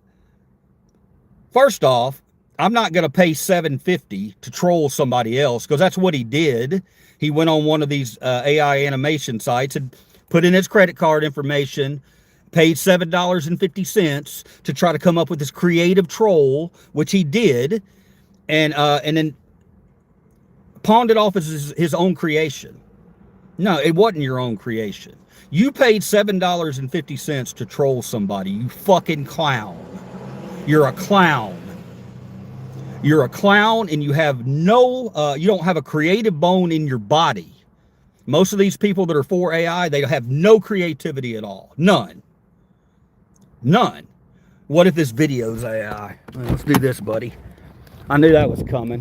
first off, I'm not going to pay $7.50 to troll somebody else, because that's what he did. He went on one of these AI animation sites and put in his credit card information, paid $7.50 to try to come up with this creative troll, which he did, and then pawned it off as his own creation. No, it wasn't your own creation. You paid $7.50 to troll somebody, you fucking clown. You're a clown. You're a clown, and you have no, you don't have a creative bone in your body. Most of these people that are for AI, they have no creativity at all. None. None. What if this video's AI? Well, let's do this, buddy. I knew that was coming.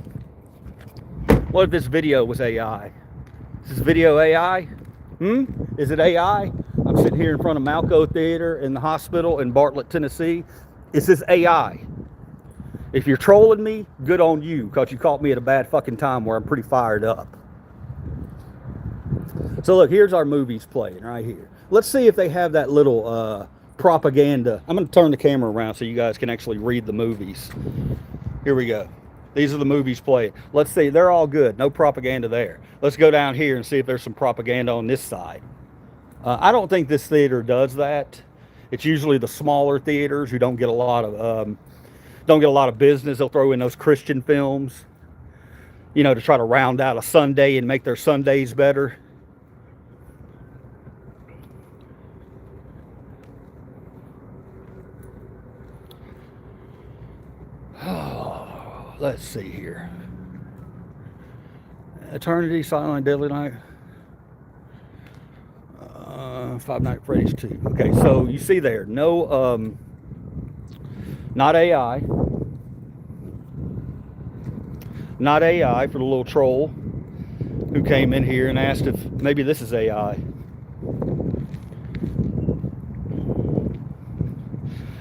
What if this video was AI? Is this video AI? Is it AI? I'm sitting here in front of Malco Theater in the hospital in Bartlett, Tennessee. Is this AI? If you're trolling me, good on you, because you caught me at a bad fucking time where I'm pretty fired up. So look, here's our movies playing right here. Let's see if they have that little propaganda. I'm going to turn the camera around so you guys can actually read the movies. Here we go. These are the movies playing. Let's see. They're all good. No propaganda there. Let's go down here and see if there's some propaganda on this side. I don't think this theater does that. It's usually the smaller theaters who don't get a lot of business. They'll throw in those Christian films, you know, to try to round out a Sunday and make their Sundays better. Let's see here. Eternity, Silent Deadly Night. Five Nights at Freddy's 2. Okay, so you see there, no, not AI. Not AI for the little troll who came in here and asked if maybe this is AI.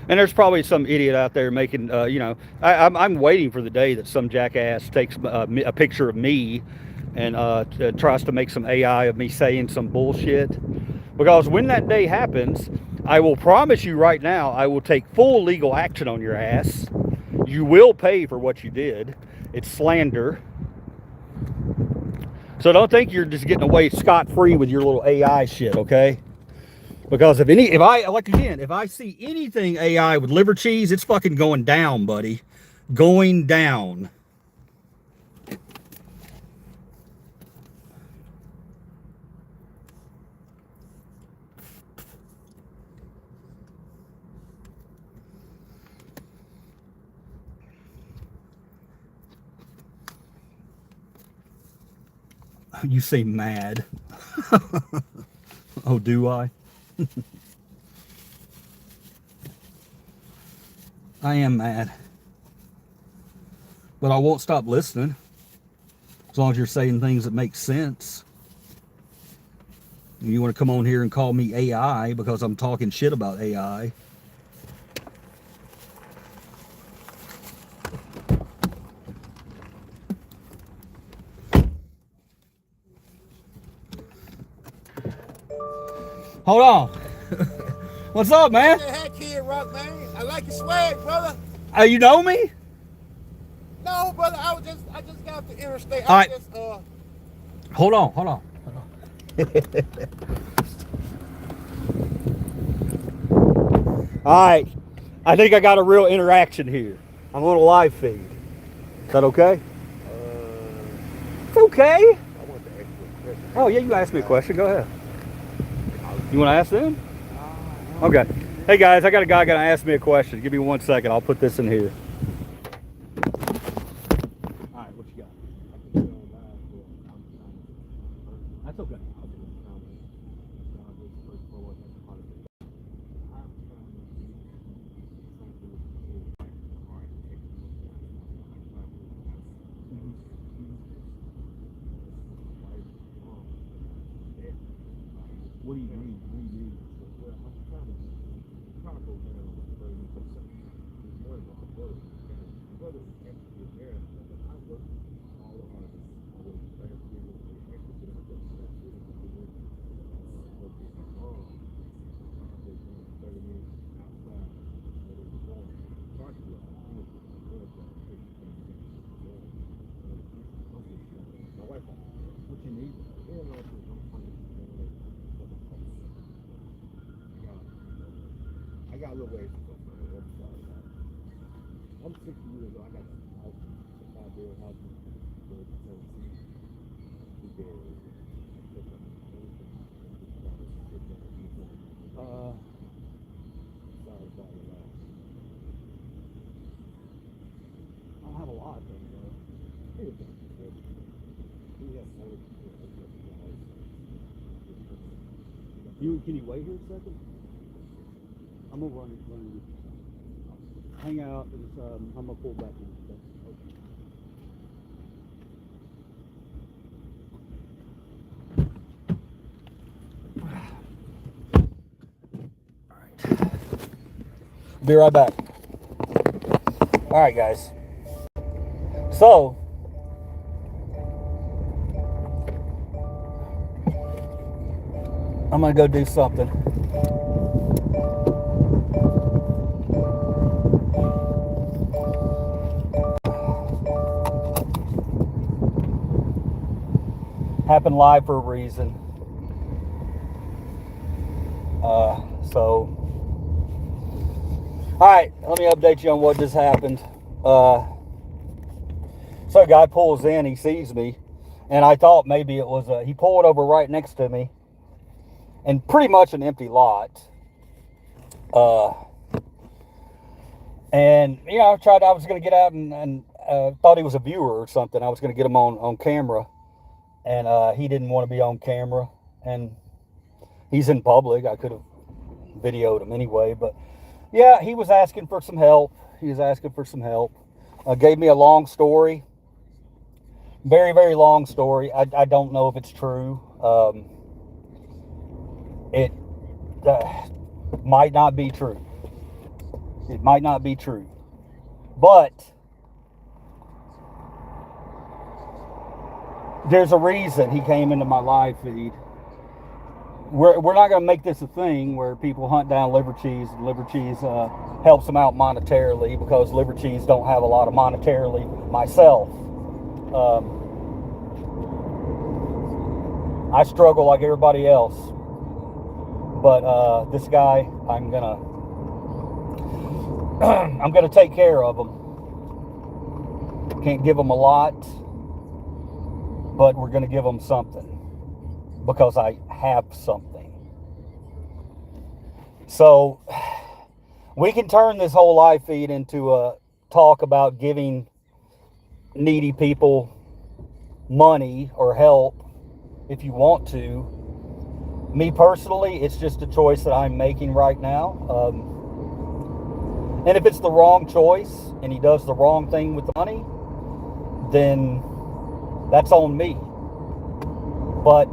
And there's probably some idiot out there making, you know, I'm waiting for the day that some jackass takes a picture of me and tries to make some AI of me saying some bullshit. Because when that day happens, I will promise you right now, I will take full legal action on your ass. You will pay for what you did. It's slander. So don't think you're just getting away scot-free with your little AI shit, okay? Because if I see anything AI with liver cheese, it's fucking going down, buddy. Going down. You seem mad. Oh, do I? I am mad. But I won't stop listening. As long as you're saying things that make sense. You want to come on here and call me AI because I'm talking shit about AI. Hold on. What's up, man? Hey, Kid Rock, man. I like your swag, brother. You know me? No, brother. I just got off the interstate. All right. Hold on. All right. I think I got a real interaction here. I'm on a live feed. Is that okay? It's okay. I want to ask you a question. Oh, yeah, you asked me a question. Go ahead. You want to ask them? Okay. Hey, guys, I got a guy going to ask me a question. Give me 1 second. I'll put this in here. All right, what you got? That's okay. What do you mean? What you need? I got a little ways to go for the website. I'm 60 years old. I got a house, a 5-bedroom house in Tennessee. I don't have a lot of things, though. Can you wait here a second? I'm gonna run it. Hang out. I'm gonna pull back in. Okay. All right. Be right back. All right, guys. So. I'm gonna go do something. Happened live for a reason. All right, let me update you on what just happened. So a guy pulls in, he sees me, and I thought maybe it was he pulled over right next to me. And pretty much an empty lot. And, you know, I was going to get out and thought he was a viewer or something. I was going to get him on camera. And he didn't want to be on camera. And he's in public. I could have videoed him anyway. But, yeah, he was asking for some help. Gave me a long story. Very, very long story. I don't know if it's true. It might not be true. It might not be true. But there's a reason he came into my live feed. We're not going to make this a thing where people hunt down liver cheese and liver cheese helps them out monetarily, because liver cheese don't have a lot of monetarily myself. I struggle like everybody else. But this guy, I'm gonna I'm gonna take care of him. Can't give him a lot, but we're gonna give him something because I have something. So we can turn this whole live feed into a talk about giving needy people money or help if you want to. Me personally, it's just a choice that I'm making right now. And if it's the wrong choice and he does the wrong thing with the money, then that's on me. But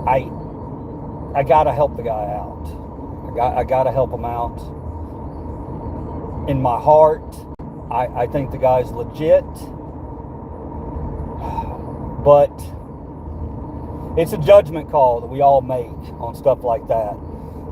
I gotta help the guy out. I gotta help him out. In my heart, I think the guy's legit, but it's a judgment call that we all make on stuff like that.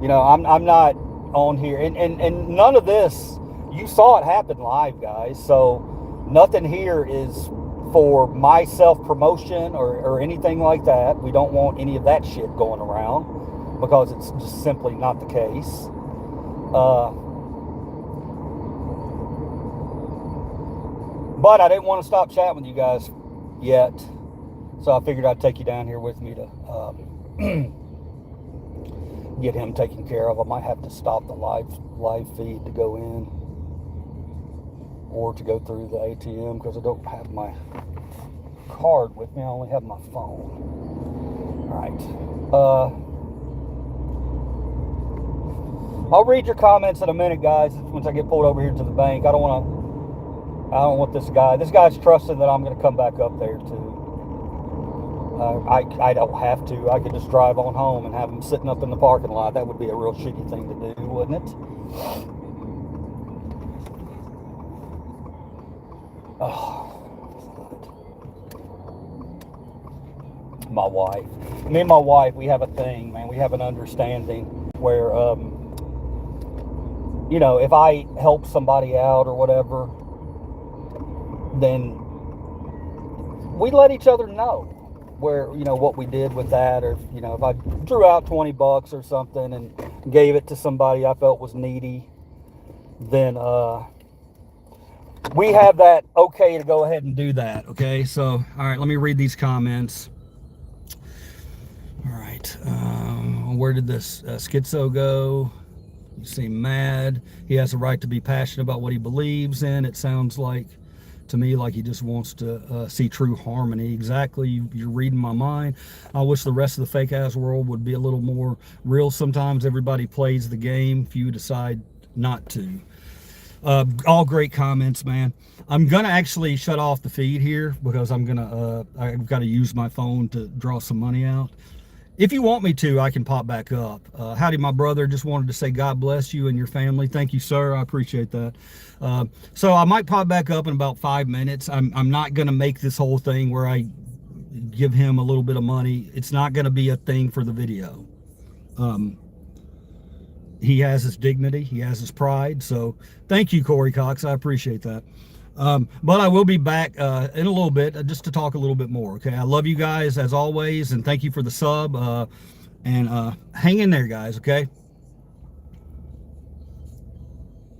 You know, I'm not on here, and none of this, you saw it happen live, guys. So nothing here is for my self-promotion or anything like that. We don't want any of that shit going around because it's just simply not the case. But I didn't want to stop chatting with you guys yet, so I figured I'd take you down here with me to get him taken care of. I might have to stop the live feed to go in or to go through the ATM because I don't have my card with me. I only have my phone. All right. I'll read your comments in a minute, guys, once I get pulled over here to the bank. I don't want this guy. This guy's trusting that I'm going to come back up there too. I don't have to. I could just drive on home and have him sitting up in the parking lot. That would be a real shitty thing to do, wouldn't it? Oh, my wife. Me and my wife, we have a thing, man. We have an understanding where, you know, if I help somebody out or whatever, then we let each other know where, you know, what we did with that, or, you know, if I drew out $20 or something and gave it to somebody I felt was needy, then we have that okay to go ahead and do that. Okay, so all right, let me read these comments. All right, where did this schizo go? You seem mad. He has a right to be passionate about what he believes in. It sounds like to me like he just wants to see true harmony. Exactly, you're reading my mind. I wish the rest of the fake ass world would be a little more real. Sometimes everybody plays the game, few decide not to. All great comments, man. I'm gonna actually shut off the feed here because I've got to use my phone to draw some money out. If you want me to, I can pop back up. Howdy, my brother. Just wanted to say God bless you and your family. Thank you, sir. I appreciate that. So I might pop back up in about 5 minutes. I'm not going to make this whole thing where I give him a little bit of money. It's not going to be a thing for the video. He has his dignity. He has his pride. So thank you, Corey Cox. I appreciate that. But I will be back in a little bit just to talk a little bit more. Okay, I love you guys as always, and thank you for the sub. And hang in there, guys. Okay.